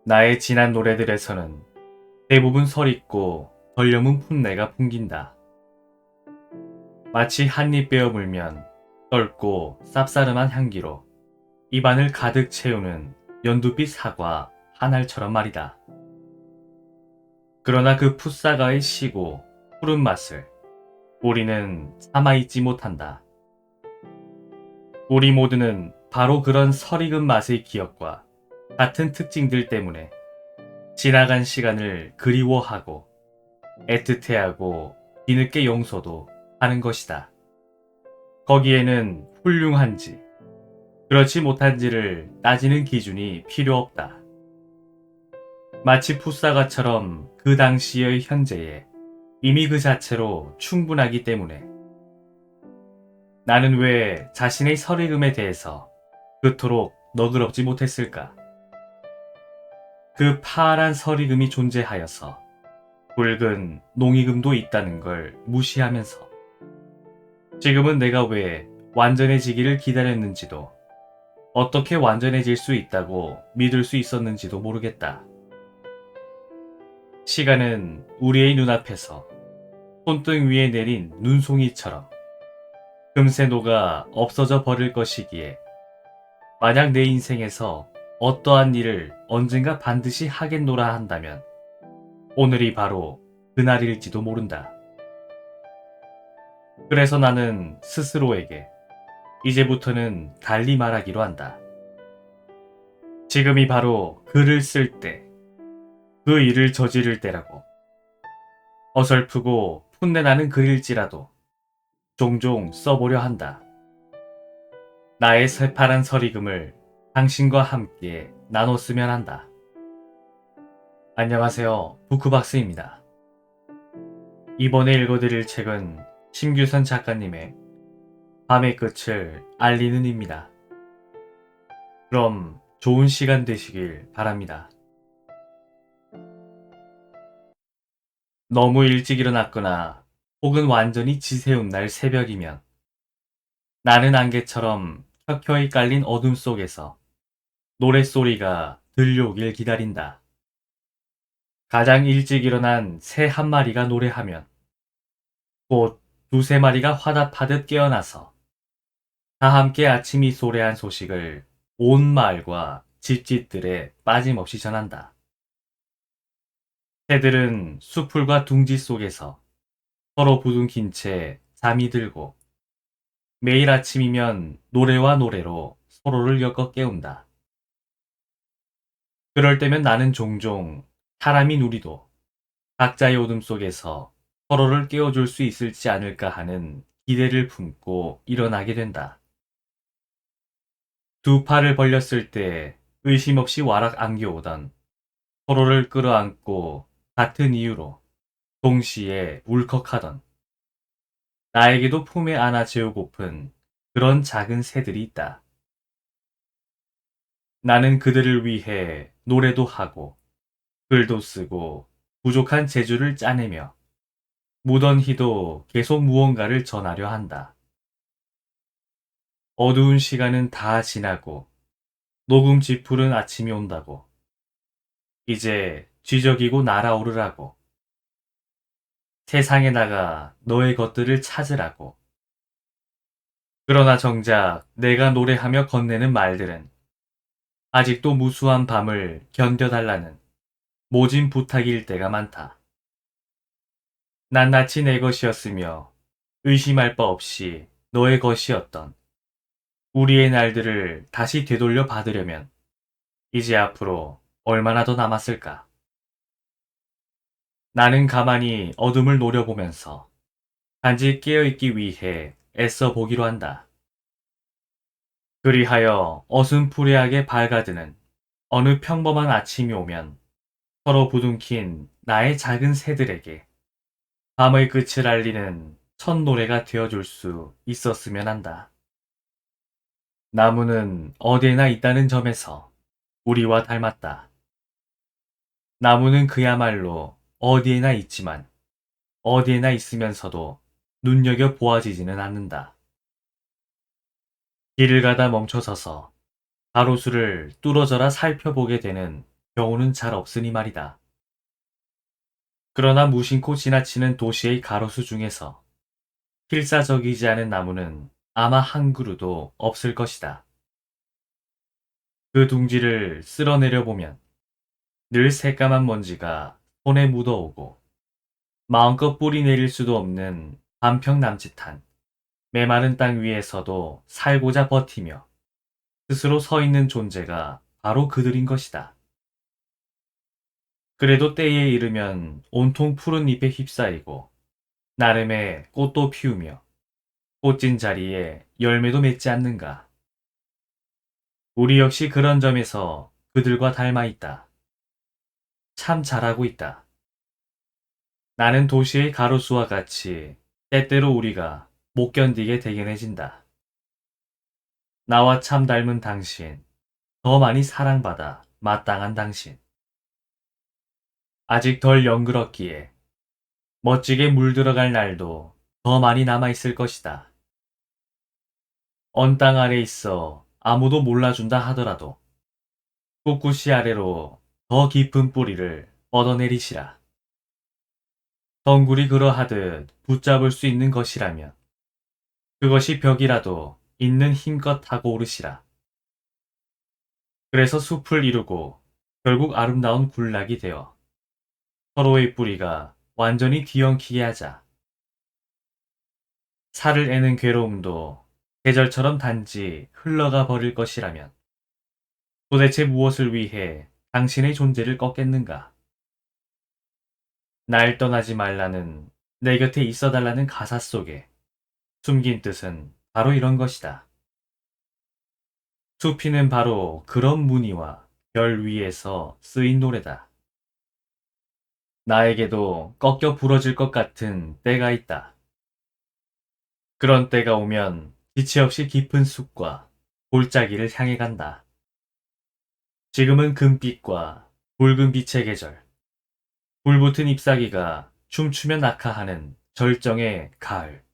나의 지난 노래들에서는 대부분 설있고 덜려문 풋내가 풍긴다. 마치 한입 베어 물면 떫고 쌉싸름한 향기로 입안을 가득 채우는 연두빛 사과 한 알처럼 말이다. 그러나 그 풋사과의 시고 푸른 맛을 우리는 참아있지 못한다. 우리 모두는 바로 그런 설익은 맛의 기억과 같은 특징들 때문에 지나간 시간을 그리워하고 애틋해하고 뒤늦게 용서도 하는 것이다. 거기에는 훌륭한지 그렇지 못한지를 따지는 기준이 필요 없다. 마치 풋사과처럼 그 당시의 현재에 이미 그 자체로 충분하기 때문에 나는 왜 자신의 설익음에 대해서 그토록 너그럽지 못했을까? 그 파란 설익음이 존재하여서 붉은 농익음도 있다는 걸 무시하면서 지금은 내가 왜 완전해지기를 기다렸는지도 어떻게 완전해질 수 있다고 믿을 수 있었는지도 모르겠다. 시간은 우리의 눈앞에서 손등 위에 내린 눈송이처럼 금세 녹아 없어져 버릴 것이기에 만약 내 인생에서 어떠한 일을 언젠가 반드시 하겠노라 한다면 오늘이 바로 그날일지도 모른다. 그래서 나는 스스로에게 이제부터는 달리 말하기로 한다. 지금이 바로 글을 쓸 때, 그 일을 저지를 때라고. 어설프고 풋내나는 글일지라도 종종 써보려 한다. 나의 새파란 설익음을 당신과 함께 나눴으면 한다. 안녕하세요. 부크박스입니다. 이번에 읽어드릴 책은 심규선 작가님의 밤의 끝을 알리는 입니다. 그럼 좋은 시간 되시길 바랍니다. 너무 일찍 일어났거나 혹은 완전히 지새운 날 새벽이면 나는 안개처럼 켜켜이 깔린 어둠 속에서 노랫소리가 들려오길 기다린다. 가장 일찍 일어난 새 한 마리가 노래하면 곧 두세 마리가 화답하듯 깨어나서 다 함께 아침이 소래한 소식을 온 마을과 집집들에 빠짐없이 전한다. 새들은 수풀과 둥지 속에서 서로 부둥킨 채 잠이 들고 매일 아침이면 노래와 노래로 서로를 엮어 깨운다. 그럴 때면 나는 종종 사람인 우리도 각자의 어둠 속에서 서로를 깨워줄 수 있을지 않을까 하는 기대를 품고 일어나게 된다. 두 팔을 벌렸을 때 의심 없이 와락 안겨오던 서로를 끌어안고 같은 이유로 동시에 울컥하던 나에게도 품에 안아 재우고픈 그런 작은 새들이 있다. 나는 그들을 위해 노래도 하고 글도 쓰고 부족한 재주를 짜내며 무던히도 계속 무언가를 전하려 한다. 어두운 시간은 다 지나고 녹음 짙푸른 아침이 온다고. 이제 쥐적이고 날아오르라고. 세상에 나가 너의 것들을 찾으라고. 그러나 정작 내가 노래하며 건네는 말들은 아직도 무수한 밤을 견뎌달라는 모진 부탁일 때가 많다. 낱낱이 내 것이었으며 의심할 바 없이 너의 것이었던 우리의 날들을 다시 되돌려 받으려면 이제 앞으로 얼마나 더 남았을까? 나는 가만히 어둠을 노려보면서 단지 깨어있기 위해 애써 보기로 한다. 그리하여 어슴푸레하게 밝아드는 어느 평범한 아침이 오면 서로 부둥킨 나의 작은 새들에게 밤의 끝을 알리는 첫 노래가 되어줄 수 있었으면 한다. 나무는 어디에나 있다는 점에서 우리와 닮았다. 나무는 그야말로 어디에나 있지만 어디에나 있으면서도 눈여겨 보아지지는 않는다. 길을 가다 멈춰서서 가로수를 뚫어져라 살펴보게 되는 경우는 잘 없으니 말이다. 그러나 무심코 지나치는 도시의 가로수 중에서 필사적이지 않은 나무는 아마 한 그루도 없을 것이다. 그 둥지를 쓸어내려 보면 늘 새까만 먼지가 손에 묻어오고 마음껏 뿌리 내릴 수도 없는 반평 남짓한 메마른 땅 위에서도 살고자 버티며 스스로 서 있는 존재가 바로 그들인 것이다. 그래도 때에 이르면 온통 푸른 잎에 휩싸이고 나름의 꽃도 피우며 꽃진 자리에 열매도 맺지 않는가. 우리 역시 그런 점에서 그들과 닮아 있다. 참 잘하고 있다. 나는 도시의 가로수와 같이 때때로 우리가 못 견디게 대견해진다. 나와 참 닮은 당신, 더 많이 사랑받아 마땅한 당신. 아직 덜 영그럽기에 멋지게 물들어갈 날도 더 많이 남아있을 것이다. 언 땅 아래 있어 아무도 몰라준다 하더라도 꿋꿋이 아래로 더 깊은 뿌리를 뻗어내리시라. 덩굴이 그러하듯 붙잡을 수 있는 것이라면 그것이 벽이라도 있는 힘껏 타고 오르시라. 그래서 숲을 이루고 결국 아름다운 군락이 되어 서로의 뿌리가 완전히 뒤엉키게 하자. 살을 애는 괴로움도 계절처럼 단지 흘러가 버릴 것이라면 도대체 무엇을 위해 당신의 존재를 꺾겠는가? 날 떠나지 말라는 내 곁에 있어 달라는 가사 속에 숨긴 뜻은 바로 이런 것이다. 숲이는 바로 그런 무늬와 별 위에서 쓰인 노래다. 나에게도 꺾여 부러질 것 같은 때가 있다. 그런 때가 오면 지체 없이 깊은 숲과 골짜기를 향해 간다. 지금은 금빛과 붉은 빛의 계절, 불붙은 잎사귀가 춤추며 낙하하는 절정의 가을.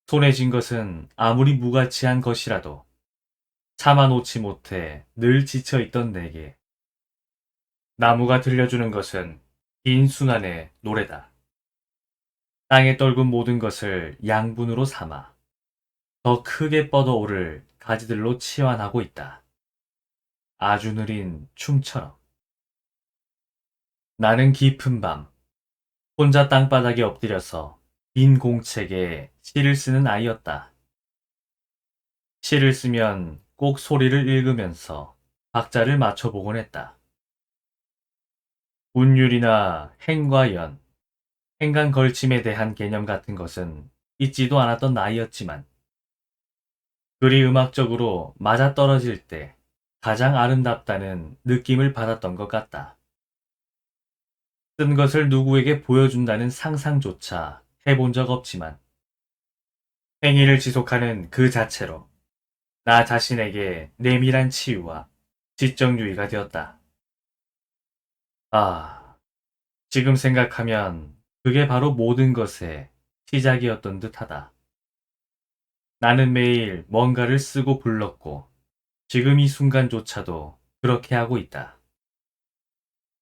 손에 쥔 것은 아무리 무가치한 것이라도 참아놓지 못해 늘 지쳐있던 내게 나무가 들려주는 것은 긴 순환의 노래다. 땅에 떨군 모든 것을 양분으로 삼아 더 크게 뻗어오를 가지들로 치환하고 있다. 아주 느린 춤처럼. 나는 깊은 밤, 혼자 땅바닥에 엎드려서 빈 공책에 시를 쓰는 아이였다. 시를 쓰면 꼭 소리를 읽으면서 박자를 맞춰보곤 했다. 운율이나 행과 연, 행간 걸침에 대한 개념 같은 것은 있지도 않았던 나이였지만 글이 음악적으로 맞아떨어질 때 가장 아름답다는 느낌을 받았던 것 같다. 쓴 것을 누구에게 보여준다는 상상조차 해본 적 없지만 행위를 지속하는 그 자체로 나 자신에게 내밀한 치유와 지적유의가 되었다. 아, 지금 생각하면 그게 바로 모든 것의 시작이었던 듯하다. 나는 매일 뭔가를 쓰고 불렀고 지금 이 순간조차도 그렇게 하고 있다.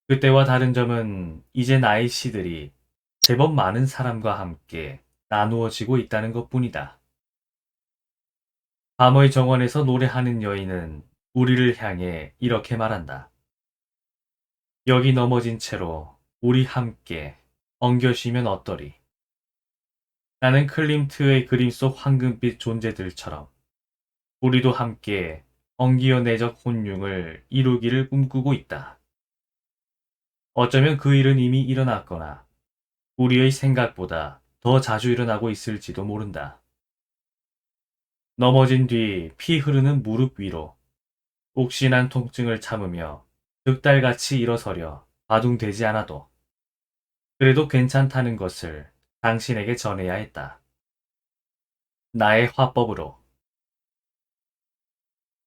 그때와 다른 점은 이제 나의 시들이 제법 많은 사람과 함께 나누어지고 있다는 것뿐이다. 밤의 정원에서 노래하는 여인은 우리를 향해 이렇게 말한다. 여기 넘어진 채로 우리 함께 엉겨쉬면 어떠리. 나는 클림트의 그림 속 황금빛 존재들처럼 우리도 함께 엉기어 내적 혼융을 이루기를 꿈꾸고 있다. 어쩌면 그 일은 이미 일어났거나 우리의 생각보다 더 자주 일어나고 있을지도 모른다. 넘어진 뒤 피 흐르는 무릎 위로 욱신한 통증을 참으며 득달같이 일어서려 바둥대지 않아도 그래도 괜찮다는 것을 당신에게 전해야 했다. 나의 화법으로.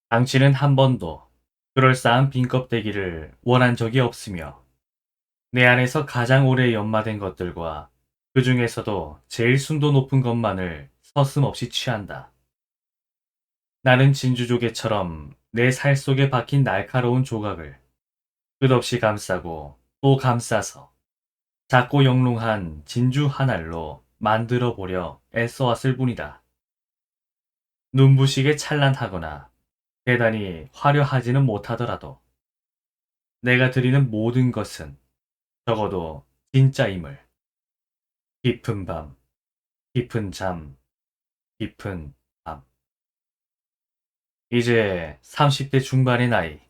당신은 한 번도 그럴싸한 빈 껍데기를 원한 적이 없으며 내 안에서 가장 오래 연마된 것들과 그 중에서도 제일 순도 높은 것만을 서슴없이 취한다. 나는 진주조개처럼 내 살 속에 박힌 날카로운 조각을 끝없이 감싸고 또 감싸서 작고 영롱한 진주 한 알로 만들어 보려 애써왔을 뿐이다. 눈부시게 찬란하거나 대단히 화려하지는 못하더라도 내가 드리는 모든 것은 적어도 진짜임을. 깊은 밤, 깊은 잠, 깊은 밤. 이제 30대 중반의 나이.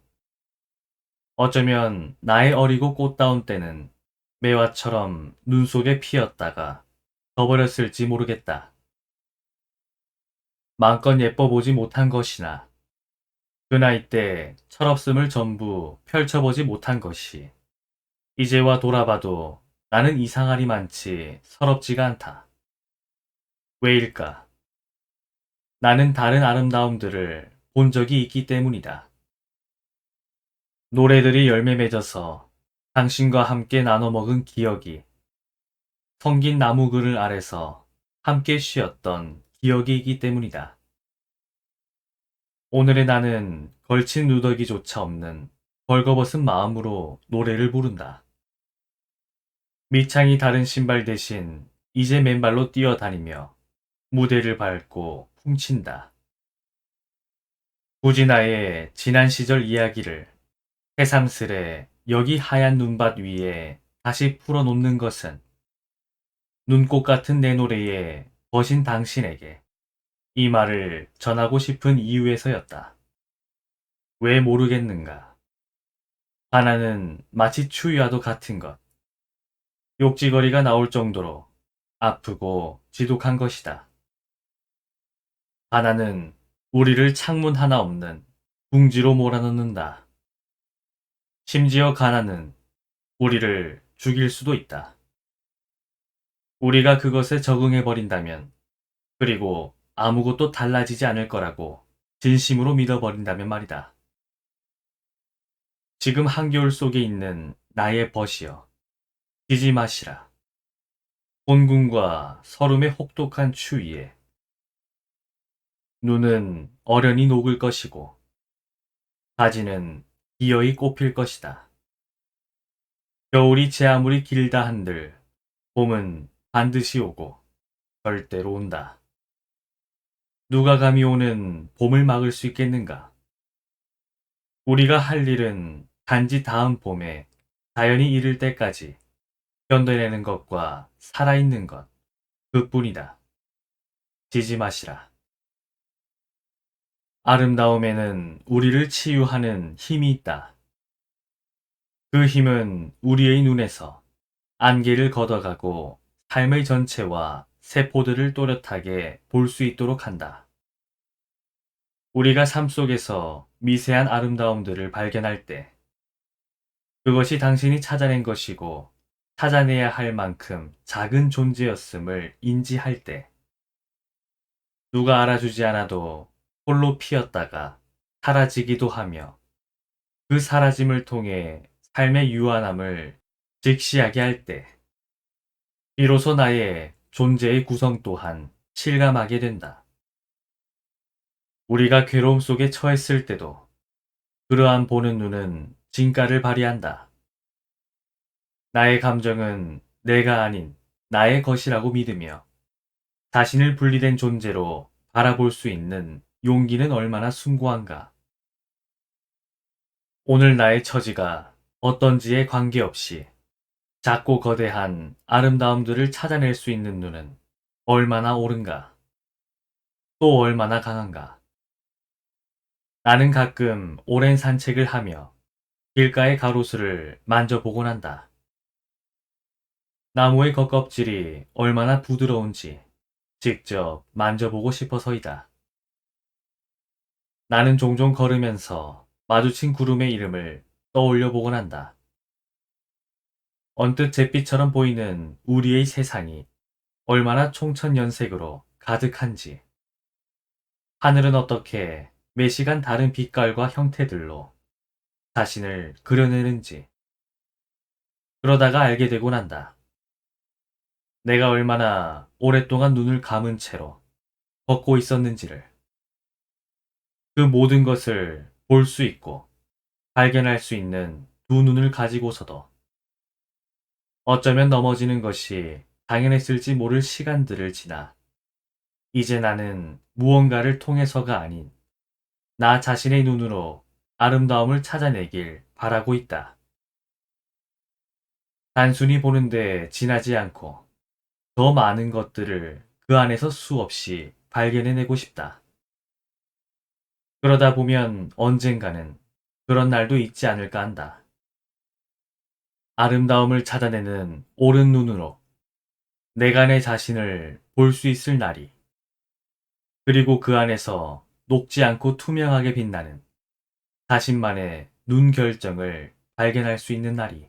어쩌면 나의 어리고 꽃다운 때는 매화처럼 눈 속에 피었다가 져버렸을지 모르겠다. 마음껏 예뻐 보지 못한 것이나 그 나이 때 철없음을 전부 펼쳐보지 못한 것이 이제와 돌아봐도 나는 이상하리 많지 서럽지가 않다. 왜일까? 나는 다른 아름다움들을 본 적이 있기 때문이다. 노래들이 열매 맺어서 당신과 함께 나눠 먹은 기억이, 성긴 나무 그늘 아래서 함께 쉬었던 기억이 있기 때문이다. 오늘의 나는 걸친 누더기조차 없는 벌거벗은 마음으로 노래를 부른다. 밑창이 다른 신발 대신 이제 맨발로 뛰어다니며 무대를 밟고 훔친다. 굳이 나의 지난 시절 이야기를 새삼스레 여기 하얀 눈밭 위에 다시 풀어놓는 것은 눈꽃 같은 내 노래에 버신 당신에게 이 말을 전하고 싶은 이유에서였다. 왜 모르겠는가? 하나는 마치 추위와도 같은 것. 욕지거리가 나올 정도로 아프고 지독한 것이다. 하나는 우리를 창문 하나 없는 둥지로 몰아넣는다. 심지어 가난은 우리를 죽일 수도 있다. 우리가 그것에 적응해버린다면, 그리고 아무것도 달라지지 않을 거라고 진심으로 믿어버린다면 말이다. 지금 한겨울 속에 있는 나의 벗이여, 뛰지 마시라. 혼궁과 설움의 혹독한 추위에 눈은 어련히 녹을 것이고 가지는 기어이 꽃필 것이다. 겨울이 제 아무리 길다 한들 봄은 반드시 오고 절대로 온다. 누가 감히 오는 봄을 막을 수 있겠는가? 우리가 할 일은 단지 다음 봄에 자연이 이를 때까지 견뎌내는 것과 살아있는 것, 그뿐이다. 지지 마시라. 아름다움에는 우리를 치유하는 힘이 있다. 그 힘은 우리의 눈에서 안개를 걷어가고 삶의 전체와 세포들을 또렷하게 볼 수 있도록 한다. 우리가 삶 속에서 미세한 아름다움들을 발견할 때, 그것이 당신이 찾아낸 것이고 찾아내야 할 만큼 작은 존재였음을 인지할 때, 누가 알아주지 않아도 홀로 피었다가 사라지기도 하며 그 사라짐을 통해 삶의 유한함을 직시하게 할 때, 비로소 나의 존재의 구성 또한 실감하게 된다. 우리가 괴로움 속에 처했을 때도 그러한 보는 눈은 진가를 발휘한다. 나의 감정은 내가 아닌 나의 것이라고 믿으며 자신을 분리된 존재로 바라볼 수 있는 용기는 얼마나 숭고한가. 오늘 나의 처지가 어떤지에 관계없이 작고 거대한 아름다움들을 찾아낼 수 있는 눈은 얼마나 옳은가, 또 얼마나 강한가. 나는 가끔 오랜 산책을 하며 길가의 가로수를 만져보곤 한다. 나무의 겉껍질이 얼마나 부드러운지 직접 만져보고 싶어서이다. 나는 종종 걸으면서 마주친 구름의 이름을 떠올려 보곤 한다. 언뜻 잿빛처럼 보이는 우리의 세상이 얼마나 총천연색으로 가득한지, 하늘은 어떻게 매시간 다른 빛깔과 형태들로 자신을 그려내는지, 그러다가 알게 되곤 한다. 내가 얼마나 오랫동안 눈을 감은 채로 걷고 있었는지를. 그 모든 것을 볼 수 있고 발견할 수 있는 두 눈을 가지고서도 어쩌면 넘어지는 것이 당연했을지 모를 시간들을 지나 이제 나는 무언가를 통해서가 아닌 나 자신의 눈으로 아름다움을 찾아내길 바라고 있다. 단순히 보는데 지나지 않고 더 많은 것들을 그 안에서 수없이 발견해내고 싶다. 그러다 보면 언젠가는 그런 날도 있지 않을까 한다. 아름다움을 찾아내는 옳은 눈으로 내가 내 자신을 볼 수 있을 날이, 그리고 그 안에서 녹지 않고 투명하게 빛나는 자신만의 눈 결정을 발견할 수 있는 날이